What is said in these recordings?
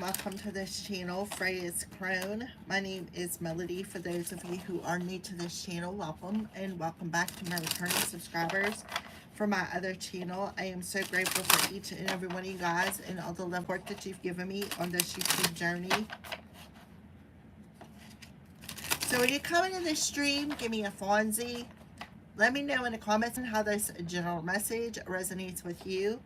welcome to this channel, Freya's Crone. My name is Melody. For those of you who are new to this channel, welcome, and welcome back to my returning subscribers for my other channel. I am so grateful for each and every one of you guys and all the love work that you've given me on this YouTube journey. So when you come into this stream, give me a Fonzie. Let me know in the comments how this general message resonates with you.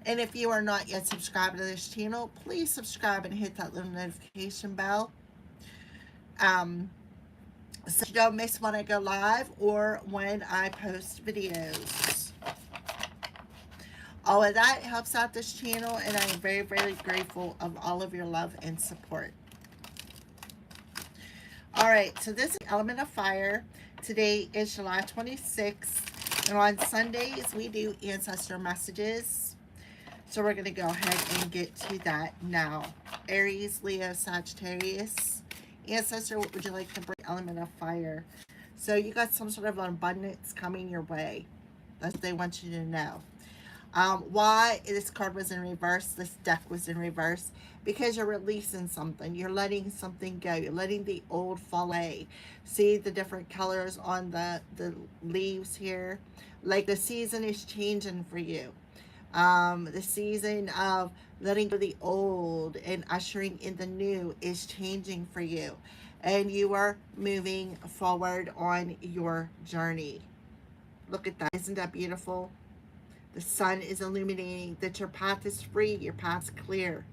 And if you are not yet subscribed to this channel, please subscribe and hit that little notification bell. So you don't miss when I go live or when I post videos. All of that helps out this channel, and I am very, very grateful of all of your love and support. All right, so this is Element of Fire. Today is July 26th, and on Sundays we do ancestor messages. So we're going to go ahead and get to that now. Aries, Leo, Sagittarius. Ancestor, what would you like to bring? Element of fire. So you got some sort of an abundance coming your way. That's what they want you to know. Why this card was in reverse, this deck was in reverse, because you're releasing something. You're letting something go. You're letting the old fall away. See the different colors on the leaves here? Like the season is changing for you. The season of letting go of the old and ushering in the new is changing for you, and you are moving forward on your journey. Look at that. Isn't that beautiful? The sun is illuminating that your path is free, your path's clear.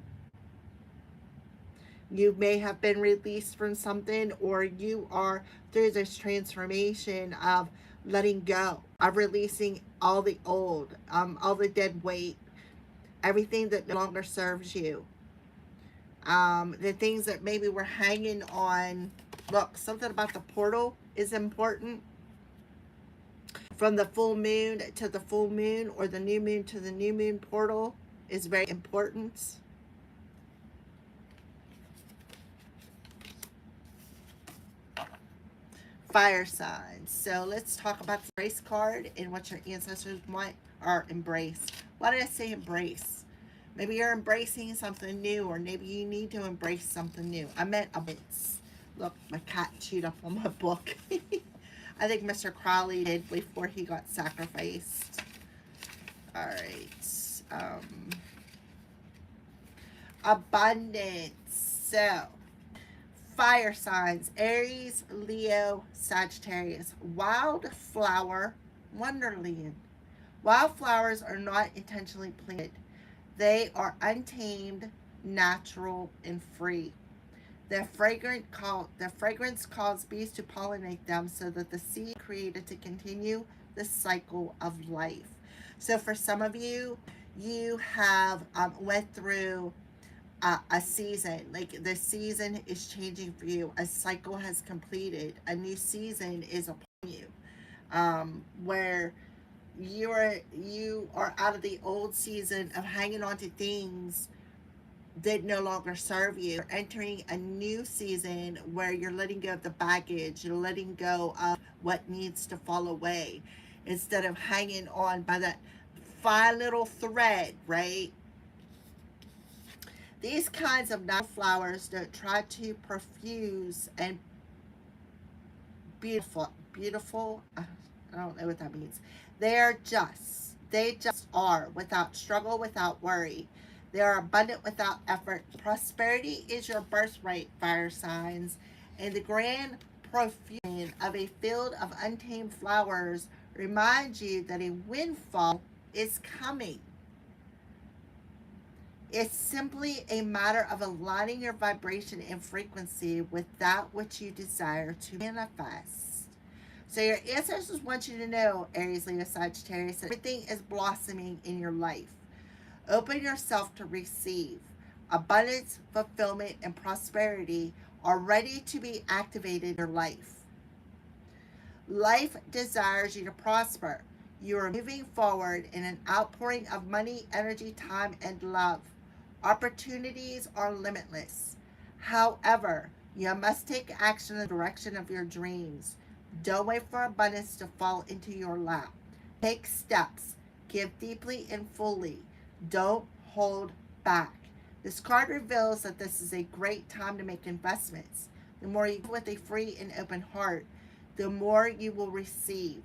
You may have been released from something, or you are through this transformation of letting go, of releasing all the old, all the dead weight, everything that no longer serves you, the things that maybe were hanging on. Look, something about the portal is important. From the full moon to the full moon, or the new moon to the new moon portal is very important. Fire signs. So let's talk about the embrace card and what your ancestors want or embrace. Why did I say embrace? Maybe you're embracing something new, or maybe you need to embrace something new. I meant abundance. Look, my cat chewed up on my book. I think Mr. Crowley did before he got sacrificed. All right. Abundance. So fire signs, Aries, Leo, Sagittarius. Wildflower, Wonderland. Wildflowers are not intentionally planted. They are untamed, natural, and free. The fragrance calls bees to pollinate them, so that the seed created to continue the cycle of life. So for some of you, you have went through a season. Like the season is changing for you. A cycle has completed. A new season is upon you, where you are out of the old season of hanging on to things that no longer serve you. You're entering a new season where you're letting go of the baggage. You're letting go of what needs to fall away, instead of hanging on by that fine little thread, right? These kinds of natural flowers don't try to perfuse and beautiful, I don't know what that means. They just are, without struggle, without worry. They are abundant without effort. Prosperity is your birthright, fire signs, and the grand profusion of a field of untamed flowers reminds you that a windfall is coming. It's simply a matter of aligning your vibration and frequency with that which you desire to manifest. So your ancestors want you to know, Aries, Leo, Sagittarius, that everything is blossoming in your life. Open yourself to receive. Abundance, fulfillment, and prosperity are ready to be activated in your life. Life desires you to prosper. You are moving forward in an outpouring of money, energy, time, and love. Opportunities are limitless. However, you must take action in the direction of your dreams. Don't wait for abundance to fall into your lap. Take steps. Give deeply and fully. Don't hold back. This card reveals that this is a great time to make investments. The more you give with a free and open heart, the more you will receive.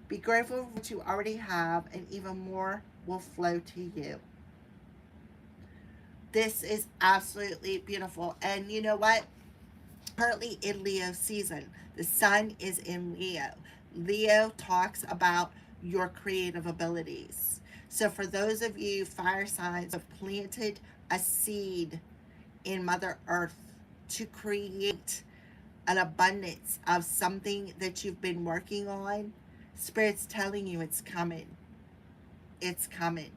Be grateful for what you already have, and even more will flow to you. This is absolutely beautiful. And you know what? Currently in Leo season, the sun is in Leo. Leo talks about your creative abilities. So for those of you fire signs who have planted a seed in Mother Earth to create an abundance of something that you've been working on, Spirit's telling you it's coming. It's coming.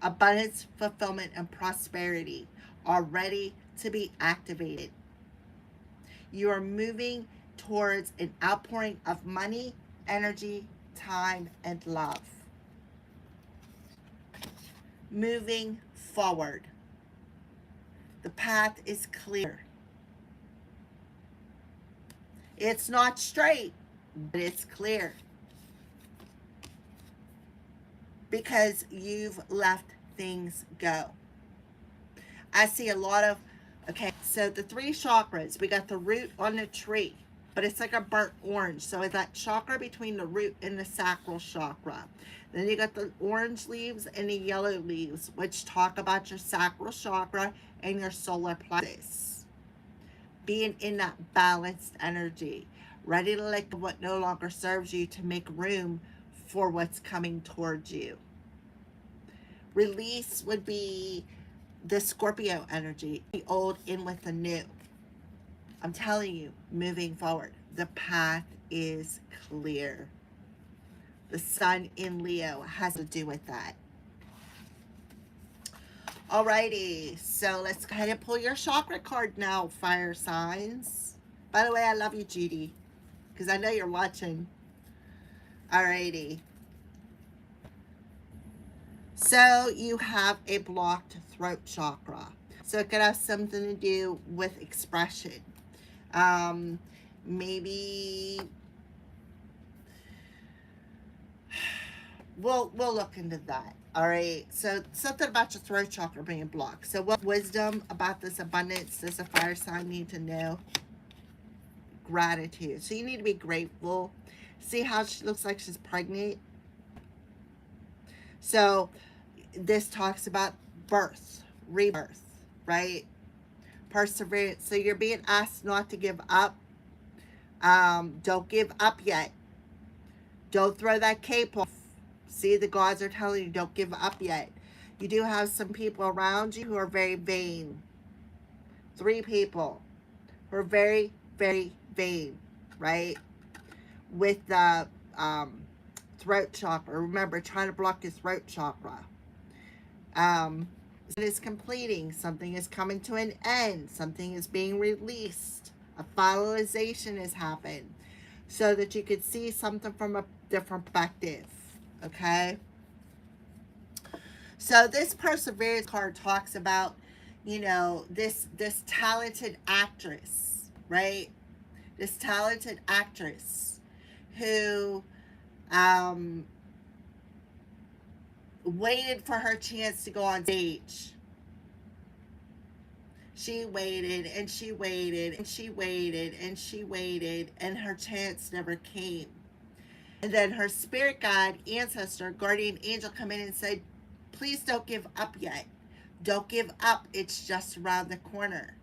Abundance, fulfillment, and prosperity are ready to be activated. You are moving towards an outpouring of money, energy, time, and love. Moving forward. The path is clear. It's not straight, but it's clear. Because you've let things go. I see a lot of, okay, so the 3 chakras, we got the root on the tree, but it's like a burnt orange. So it's that chakra between the root and the sacral chakra. Then you got the orange leaves and the yellow leaves, which talk about your sacral chakra and your solar plexus. Being in that balanced energy, ready to let go of what no longer serves you to make room for what's coming towards you. Release would be the Scorpio energy, the old in with the new. I'm telling you, moving forward, the path is clear. The sun in Leo has to do with that. Alrighty, so let's go ahead and pull your chakra card now, fire signs. By the way, I love you, Judy, because I know you're watching. Alrighty. So you have a blocked throat chakra. So it could have something to do with expression. Maybe we'll look into that. All right. So something about your throat chakra being blocked. So what wisdom about this abundance does a fire sign need to know? Gratitude. So you need to be grateful. See how she looks like she's pregnant? So this talks about birth, rebirth, right? Perseverance. So you're being asked not to give up. Don't give up yet. Don't throw that cape off. See, the gods are telling you, don't give up yet. You do have some people around you who are very vain. 3 people who are very, very vain, right? With the throat chakra. Remember, trying to block your throat chakra. It is completing. Something is coming to an end. Something is being released. A finalization has happened. So that you could see something from a different perspective. Okay? So this perseverance card talks about, you know, this talented actress, right? This talented actress who waited for her chance to go on stage. She waited and she waited and she waited and she waited, and her chance never came. And then her spirit guide, ancestor, guardian angel come in and said, please don't give up yet. Don't give up. It's just around the corner.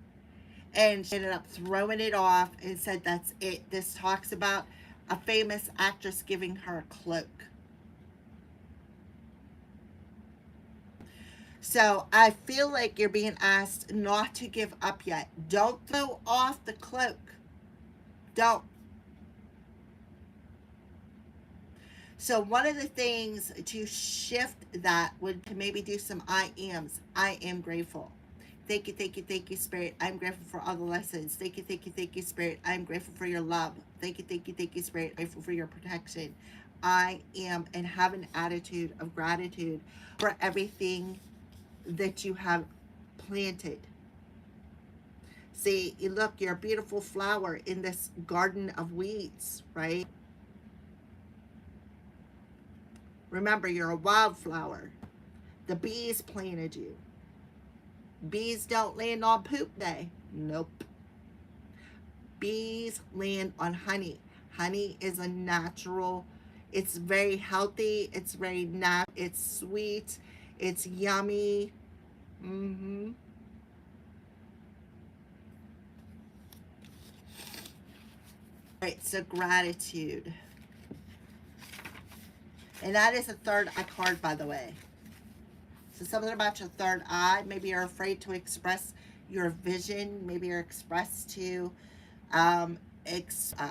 And she ended up throwing it off and said, that's it. This talks about a famous actress giving her a cloak. So I feel like you're being asked not to give up yet. Don't throw off the cloak. Don't. So one of the things to shift that would to maybe do some I ams. I am grateful. Thank you, thank you, thank you, Spirit. I'm grateful for all the lessons. Thank you, Spirit. I'm grateful for your love. Thank you, Spirit. I'm grateful for your protection. I am, and have an attitude of gratitude for everything that you have planted. See, you look, you're a beautiful flower in this garden of weeds, right? Remember, you're a wildflower. The bees planted you. Bees don't land on poop day. Nope. Bees land on honey. Honey is a natural, it's very healthy, it's very natural, it's sweet, it's yummy. Mm-hmm. All right, so gratitude. And that is a third eye card, by the way. So something about your third eye. Maybe you're afraid to express your vision. Maybe you're expressed to, um, ex, uh,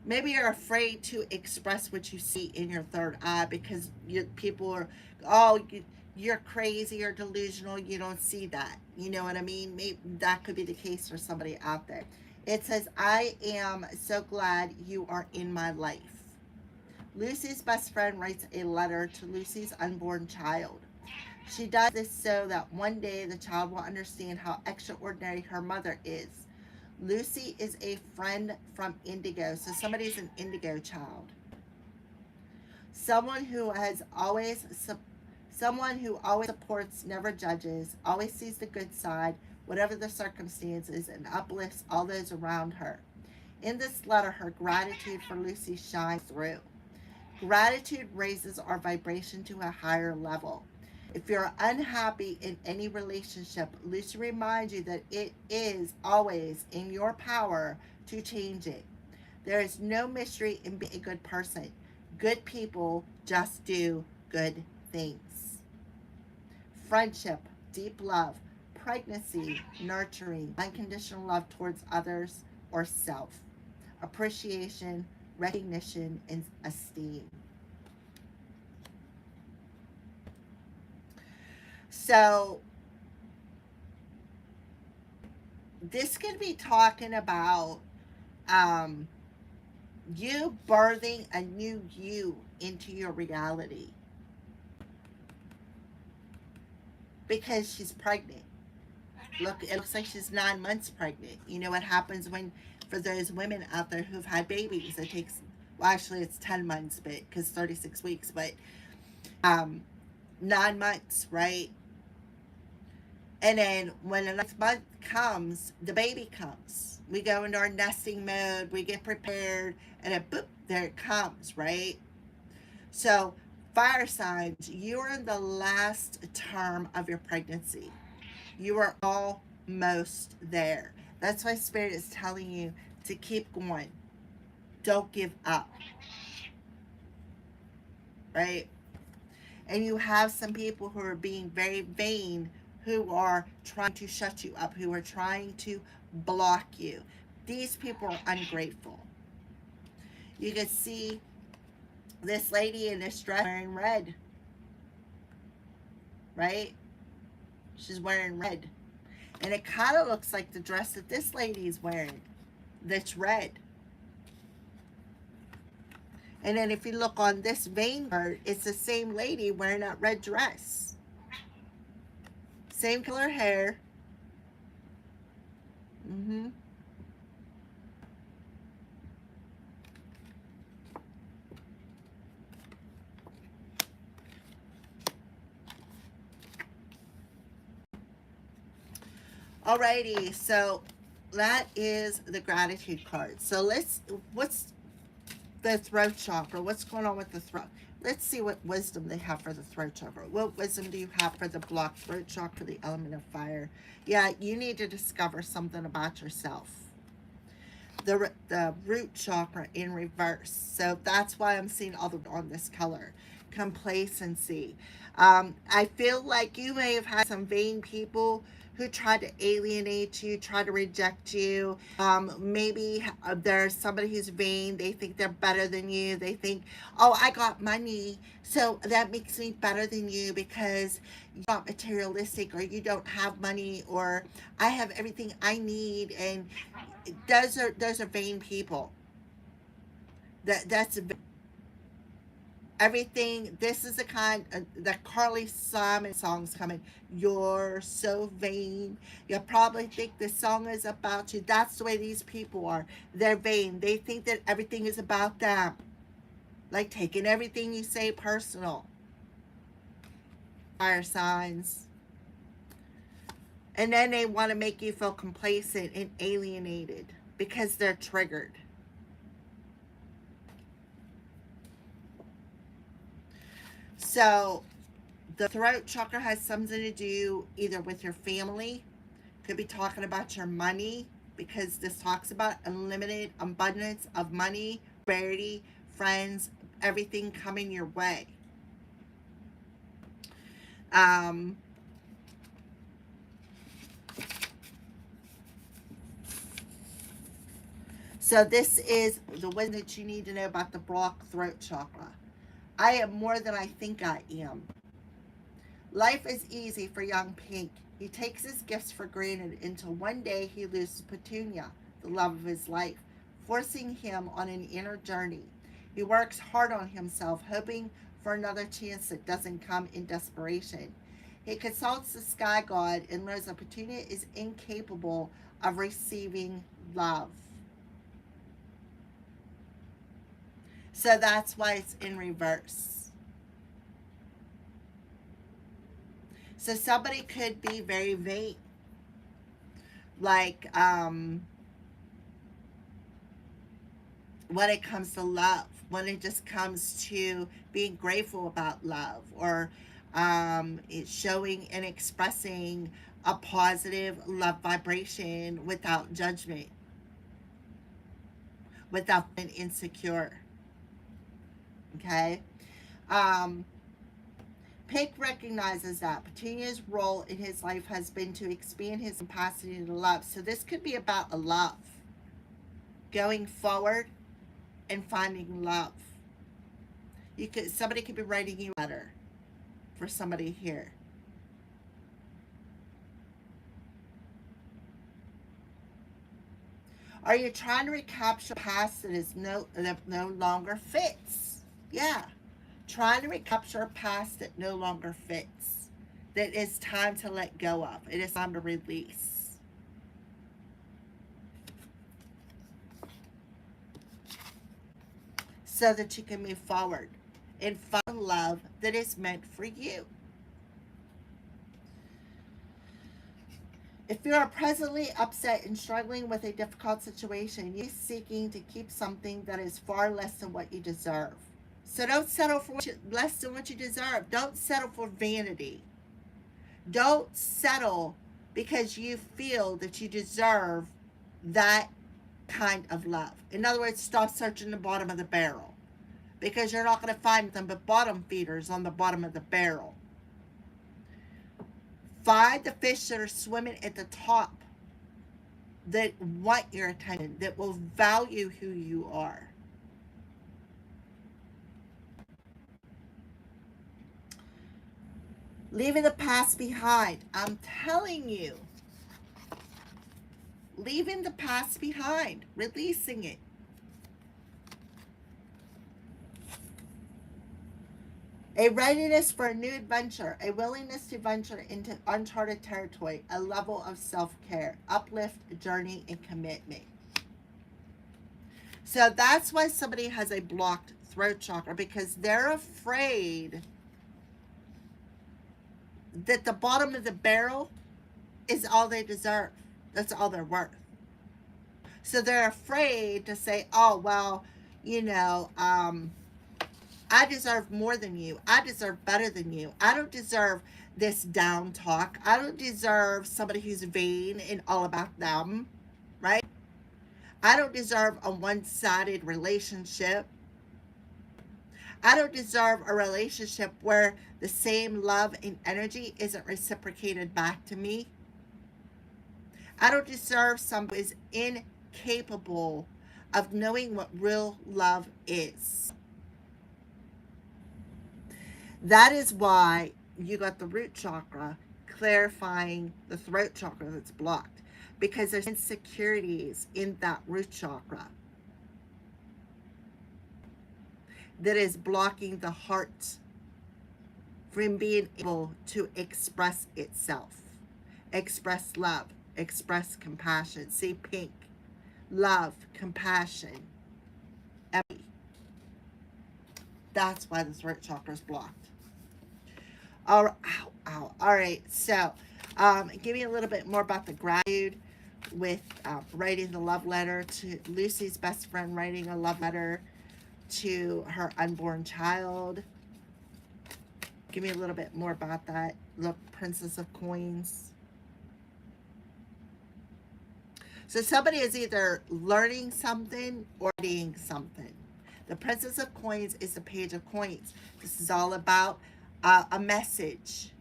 maybe you're afraid to express what you see in your third eye because people are, oh, you're crazy or delusional. You don't see that. You know what I mean? Maybe that could be the case for somebody out there. It says, I am so glad you are in my life. Lucy's best friend writes a letter to Lucy's unborn child. She does this so that one day the child will understand how extraordinary her mother is. Lucy is a friend from Indigo, so somebody's an Indigo child. Someone who always supports, never judges, always sees the good side, whatever the circumstances, and uplifts all those around her. In this letter, her gratitude for Lucy shines through. Gratitude raises our vibration to a higher level. If you're unhappy in any relationship, Lucy reminds you that it is always in your power to change it. There is no mystery in being a good person. Good people just do good things. Friendship, deep love, pregnancy, nurturing, unconditional love towards others or self. Appreciation, recognition, and esteem. So this could be talking about you birthing a new you into your reality because she's pregnant. Look, it looks like she's 9 months pregnant. You know what happens when, for those women out there who've had babies, it takes, well, actually it's 10 months, but because 36 weeks, but 9 months, right? And then when the next month comes, the baby comes. We go into our nesting mode, we get prepared, and then boop, there it comes, right? So, fire signs, you are in the last term of your pregnancy. You are almost there. That's why Spirit is telling you to keep going. Don't give up, right? And you have some people who are being very vain, who are trying to shut you up, who are trying to block you. These people are ungrateful. You can see this lady in this dress wearing red, right? She's wearing red. And it kind of looks like the dress that this lady is wearing, that's red. And then if you look on this vein card, it's the same lady wearing that red dress. Same color hair. Mm-hmm. Alrighty, so that is the gratitude card. So what's the throat chakra? What's going on with the throat? Let's see what wisdom they have for the throat chakra. What wisdom do you have for the blocked throat chakra, the element of fire? Yeah, you need to discover something about yourself. The root chakra in reverse. So that's why I'm seeing all on this color. Complacency. I feel like you may have had some vain people who tried to alienate you, try to reject you. Maybe there's somebody who's vain. They think they're better than you. They think, oh, I got money, so that makes me better than you because you're not materialistic, or you don't have money, or I have everything I need. And those are vain people. That's everything. This is the kind that Carly Simon song's coming. You're so vain. You probably think this song is about you. That's the way these people are. They're vain. They think that everything is about them, like taking everything you say personal. fire signs. And then they want to make you feel complacent and alienated because they're triggered. So the throat chakra has something to do either with your family, could be talking about your money, because this talks about unlimited abundance of money, prosperity, friends, everything coming your way. So this is the wisdom that you need to know about the blocked throat chakra. I am more than I think I am. Life is easy for young Pink. He takes his gifts for granted until one day he loses Petunia, the love of his life, forcing him on an inner journey. He works hard on himself, hoping for another chance that doesn't come in desperation. He consults the sky god and learns that Petunia is incapable of receiving love. So that's why it's in reverse. So somebody could be very vain. Like, when it comes to love, when it just comes to being grateful about love, or it's showing and expressing a positive love vibration without judgment, without being insecure. Okay? Pink recognizes that Petunia's role in his life has been to expand his capacity to love. So this could be about a love. Going forward and finding love. Somebody could be writing you a letter for somebody here. Are you trying to recapture a past that no longer fits? Yeah. Trying to recapture a past that no longer fits. That it's time to let go of. It is time to release. So that you can move forward and find love that is meant for you. If you are presently upset and struggling with a difficult situation, you're seeking to keep something that is far less than what you deserve. So don't settle for less than what you deserve. Don't settle for vanity. Don't settle because you feel that you deserve that kind of love. In other words, stop searching the bottom of the barrel, because you're not going to find them but bottom feeders on the bottom of the barrel. Find the fish that are swimming at the top, that want your attention, that will value who you are. Leaving the past behind. I'm telling you. Leaving the past behind. Releasing it. A readiness for a new adventure. A willingness to venture into uncharted territory. A level of self-care. Uplift, journey, and commitment. So that's why somebody has a blocked throat chakra, because they're afraid that the bottom of the barrel is all they deserve. That's all they're worth. So they're afraid to say, oh, well, I deserve more than you. I deserve better than you. I don't deserve this down talk. I don't deserve somebody who's vain and all about them, right? I don't deserve a one-sided relationship. I don't deserve a relationship where the same love and energy isn't reciprocated back to me. I don't deserve someone who is incapable of knowing what real love is. That is why you got the root chakra clarifying the throat chakra that's blocked, because there's insecurities in that root chakra that is blocking the heart from being able to express itself, express love, express compassion. See, pink, love, compassion, empathy. That's why the throat chakra is blocked. All right. Ow. All right, so give me a little bit more about the gratitude with writing the love letter to Lucy's best friend, writing a love letter to her unborn child. Give me a little bit more about that. Look, Princess of Coins. So somebody is either learning something or studying something. The Princess of Coins is the Page of Coins. This is all about a message.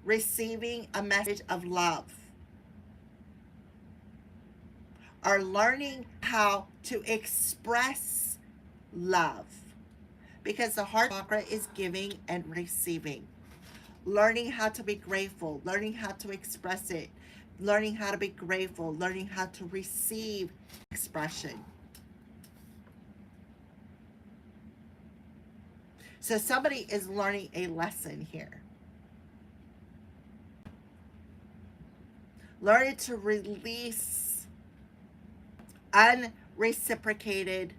Receiving a message of love. Or learning how to express love. Because the heart chakra is giving and receiving. Learning how to be grateful. Learning how to express it. Learning how to be grateful. Learning how to receive expression. So somebody is learning a lesson here. Learning to release unreciprocated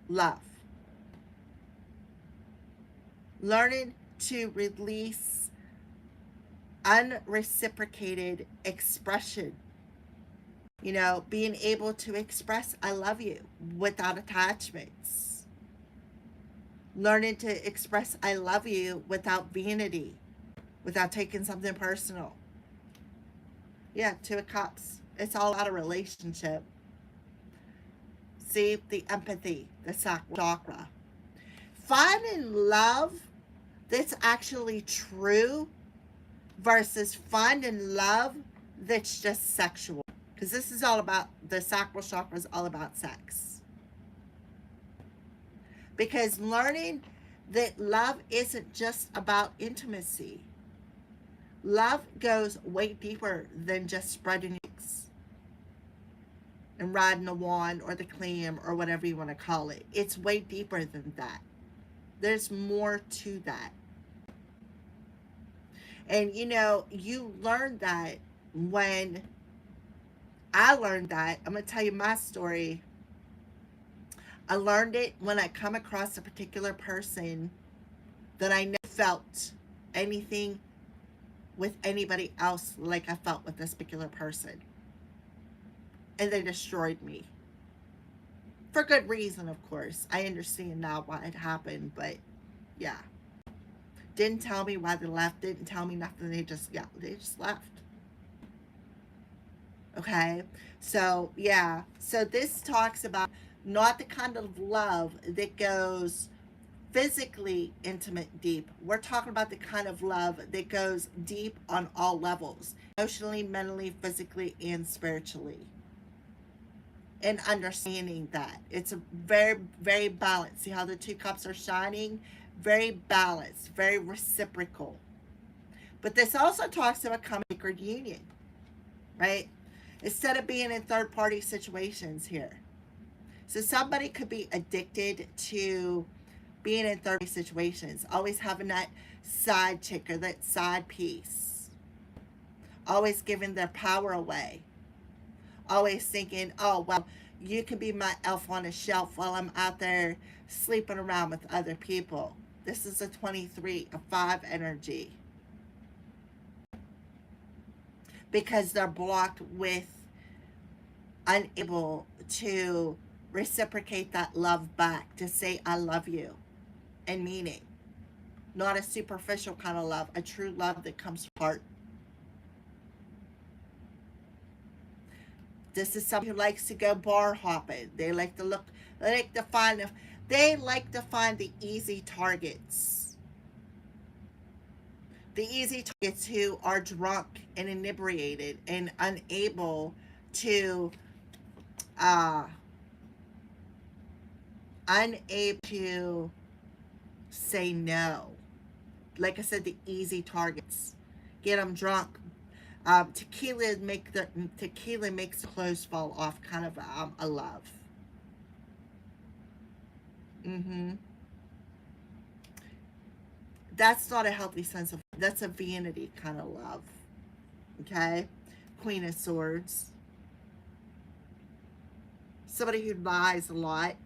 love. Learning to release unreciprocated expression. You know, being able to express I love you without attachments. Learning to express I love you without vanity, without taking something personal. Yeah, Two of Cups. It's all about a relationship. See, the empathy, the sacral chakra. Finding love that's actually true versus finding love that's just sexual. Because this is all about, the sacral chakra is all about sex. Because learning that love isn't just about intimacy. Love goes way deeper than just spreading eggs and riding the wand or the clam or whatever you want to call it. It's way deeper than that. There's more to that. And you know, you learn that when I learned that. I'm going to tell you my story. I learned it when I come across a particular person that I never felt anything with anybody else like I felt with this particular person. And they destroyed me. For good reason, of course. I understand now why it happened, but yeah. Didn't tell me why they left, didn't tell me nothing. They just left. Okay? So, yeah. So this talks about not the kind of love that goes physically intimate deep. We're talking about the kind of love that goes deep on all levels. Emotionally, mentally, physically, and spiritually. And understanding that. It's a very, very balanced. See how the two cups are shining? Very balanced, very reciprocal. But this also talks about sacred union, right? Instead of being in third-party situations here. So somebody could be addicted to being in third-party situations, always having that side chick or that side piece, always giving their power away, always thinking, oh, well, you can be my elf on a shelf while I'm out there sleeping around with other people. This is a 23, a 5 energy. Because they're blocked with unable to reciprocate that love back, to say I love you and mean it. Not a superficial kind of love, a true love that comes from heart. This is somebody who likes to go bar hopping. They like to look, they like to find the easy targets. The easy targets who are drunk and inebriated and unable to say no. Like I said, the easy targets. Get them drunk. Tequila makes the clothes fall off, kind of a love. That's not a healthy sense of, that's a vanity kind of love. Okay? Queen of Swords. Somebody who lies a lot.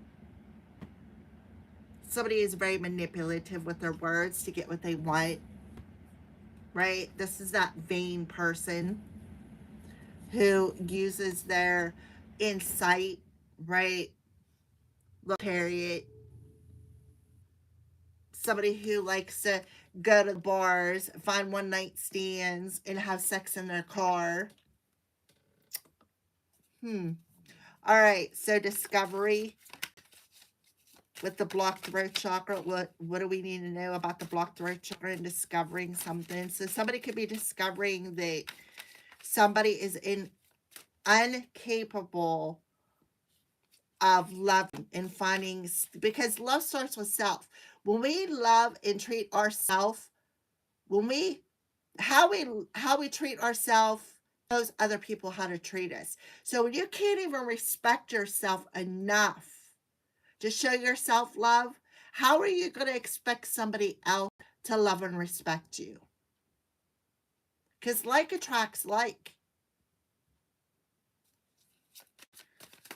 Somebody is very manipulative with their words to get what they want, right? This is that vain person who uses their insight, right? Look, Harriet, somebody who likes to go to bars, find one night stands, and have sex in their car. All right, so discovery with the blocked throat chakra. What do we need to know about the blocked throat chakra and discovering something? So somebody could be discovering that somebody is incapable of loving and finding, because love starts with self. When we love and treat ourselves, when we how we treat ourselves shows other people how to treat us. So when you can't even respect yourself enough to show yourself love, how are you going to expect somebody else to love and respect you? Because like attracts like.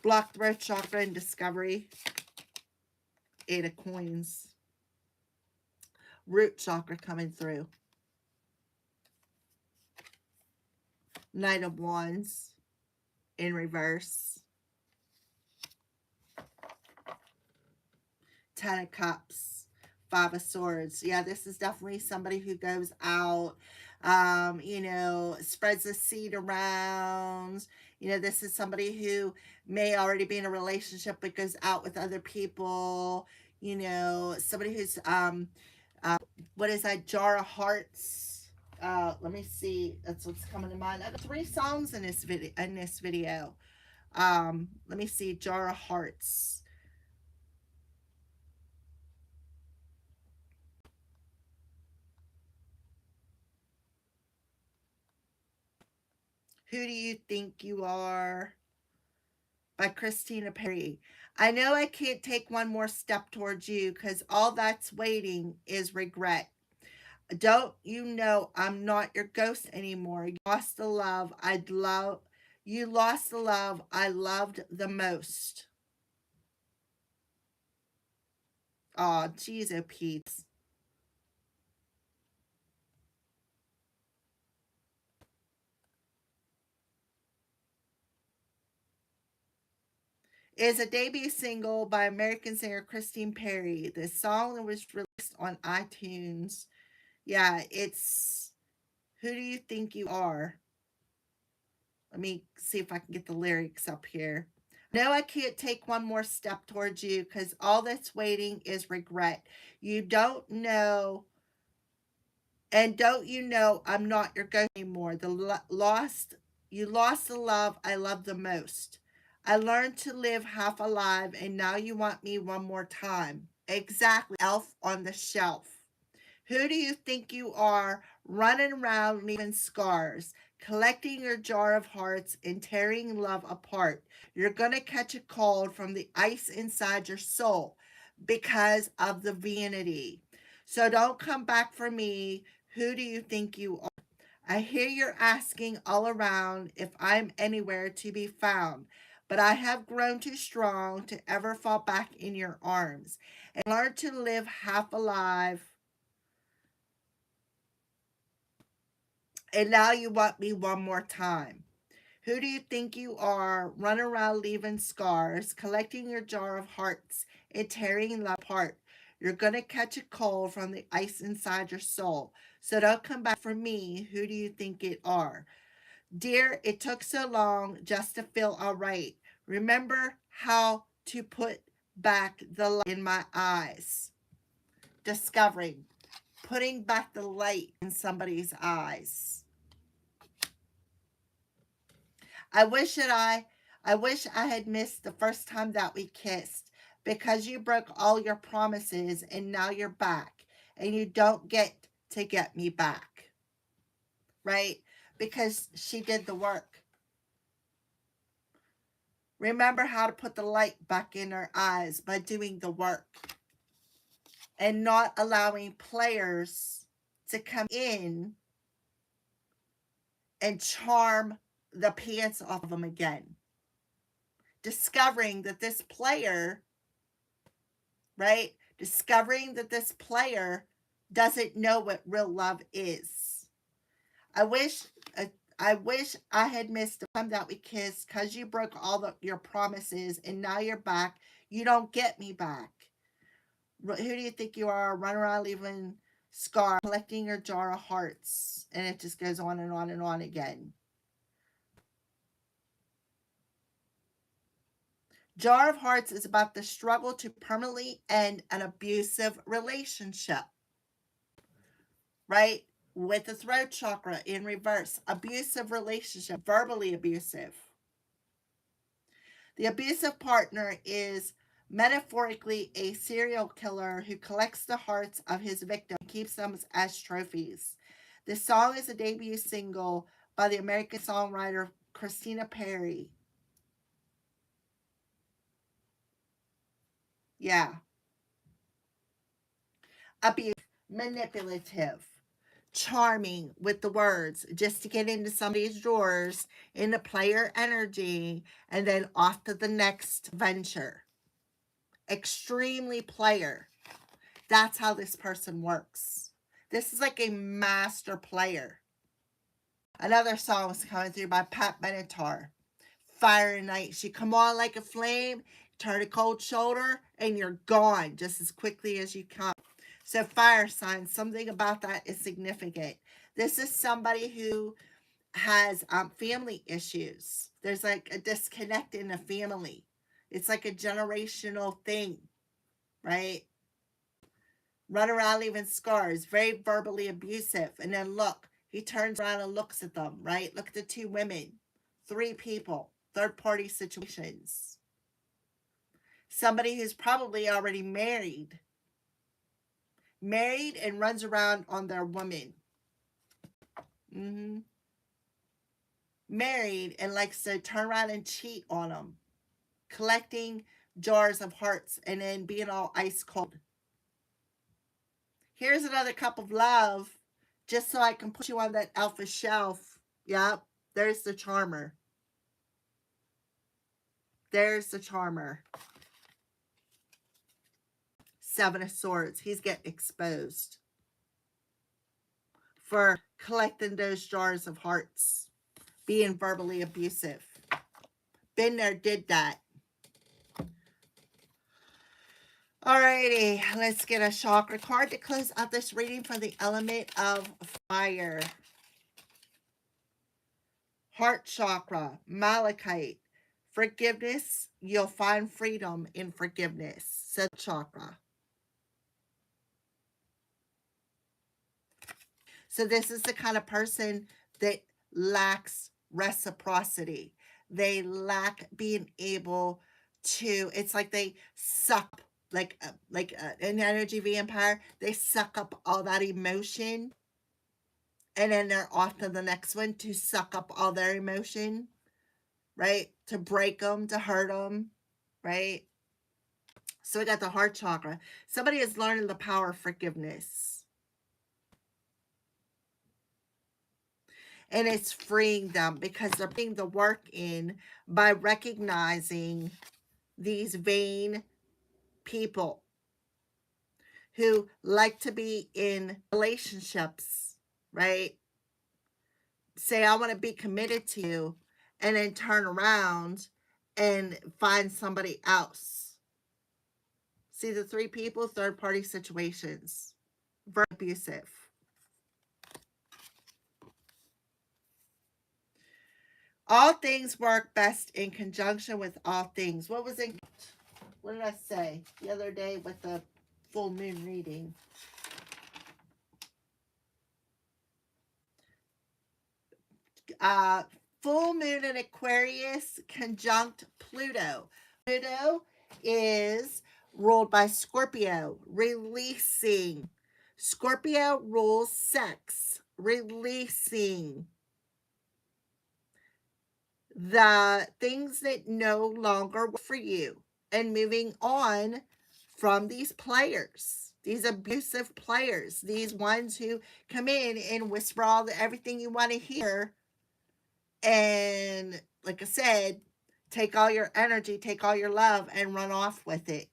Blocked throat chakra and discovery. 8 of coins. Root chakra coming through. Knight of Wands in reverse. 10 of Cups. 5 of Swords. Yeah, this is definitely somebody who goes out, spreads the seed around. This is somebody who may already be in a relationship but goes out with other people. Somebody who's, what is that? Jar of Hearts. Let me see. That's what's coming to mind. I got 3 songs in this video. Let me see. Jar of Hearts. Who Do You Think You Are? By Christina Perri. I know I can't take one more step towards you because all that's waiting is regret. Don't you know I'm not your ghost anymore? You lost the love you lost the love I loved the most. Oh, geez, oh, Pete. Is a debut single by American singer Christine Perri. The song was released on iTunes. Yeah, it's Who Do You Think You Are? Let me see if I can get the lyrics up here. No, I can't take one more step towards you because all that's waiting is regret. You don't know, and don't you know I'm not your ghost anymore. You lost the love I loved the most. I learned to live half alive, and now you want me one more time. Exactly, Elf on the Shelf. Who do you think you are, running around leaving scars, collecting your jar of hearts and tearing love apart? You're going to catch a cold from the ice inside your soul because of the vanity. So don't come back for me. Who do you think you are? I hear you're asking all around if I'm anywhere to be found, but I have grown too strong to ever fall back in your arms and learn to live half alive. And now you want me one more time. Who do you think you are, running around leaving scars, collecting your jar of hearts and tearing love apart? You're going to catch a cold from the ice inside your soul. So don't come back for me. Who do you think it are? Dear, it took so long just to feel all right. Remember how to put back the light in my eyes. Discovering, putting back the light in somebody's eyes. I wish I had missed the first time that we kissed because you broke all your promises and now you're back and you don't get me back. Right? Because she did the work. Remember how to put the light back in her eyes by doing the work and not allowing players to come in and charm the pants off of them again. Discovering that this player, right, Discovering that this player doesn't know what real love is. I wish uh, I wish I had missed the time that we kissed because you broke your promises and now you're back. You don't get me back. Who do you think you are? Run around leaving scars, collecting your jar of hearts. And it just goes on and on and on again. Jar of Hearts is about the struggle to permanently end an abusive relationship, right? With the throat chakra in reverse, abusive relationship, verbally abusive. The abusive partner is metaphorically a serial killer who collects the hearts of his victim and keeps them as trophies. This song is a debut single by the American songwriter Christina Perri. Yeah. Abusive, manipulative, charming with the words just to get into somebody's drawers, into player energy, and then off to the next venture. Extremely player. That's how this person works. This is like a master player. Another song was coming through by Pat Benatar. Fire and Night. She come on like a flame, turn a cold shoulder, and you're gone just as quickly as you come. So fire signs, something about that is significant. This is somebody who has family issues. There's like a disconnect in the family. It's like a generational thing, right? Run around leaving scars, very verbally abusive. And then look, he turns around and looks at them, right? Look at the two women, three people, third party situations. Somebody who's probably already married and runs around on their woman. Married and likes to turn around and cheat on them. Collecting jars of hearts and then being all ice cold. Here's another cup of love just so I can put you on that alpha shelf. Yep, there's the charmer. There's the charmer. Seven of Swords. He's getting exposed for collecting those jars of hearts, being verbally abusive. Been there, did that. Alrighty, let's get a chakra card to close out this reading for the element of fire. Heart chakra, malachite. Forgiveness, you'll find freedom in forgiveness. Said chakra. So this is the kind of person that lacks reciprocity. They lack being able to, it's like they suck, like an energy vampire. They suck up all that emotion. And then they're off to the next one to suck up all their emotion, right? To break them, to hurt them, right? So we got the heart chakra. Somebody is learning the power of forgiveness. And it's freeing them because they're putting the work in by recognizing these vain people who like to be in relationships, right? Say, I want to be committed to you, and then turn around and find somebody else. See the three people, third party situations. Very abusive. All things work best in conjunction with all things. What did I say the other day with the full moon reading? Full moon in Aquarius conjunct Pluto. Pluto is ruled by Scorpio, releasing. Scorpio rules sex, releasing the things that no longer work for you and moving on from these players, these abusive players, these ones who come in and whisper everything you want to hear. And like I said, take all your energy, take all your love and run off with it.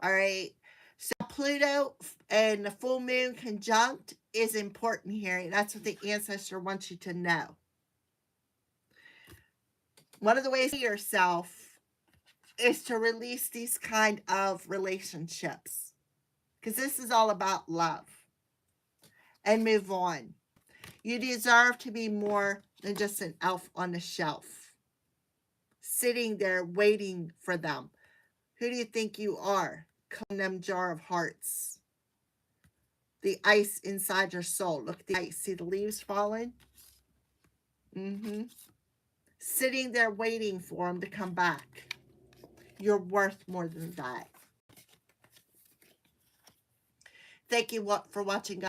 All right. So Pluto and the full moon conjunct is important here. That's what the ancestor wants you to know. One of the ways to yourself is to release these kind of relationships, because this is all about love, and move on. You deserve to be more than just an elf on the shelf, sitting there waiting for them. Who do you think you are? Condemned jar of hearts. The ice inside your soul. Look at the ice. See the leaves falling? Mm-hmm. Sitting there waiting for them to come back. You're worth more than that. Thank you for watching, guys.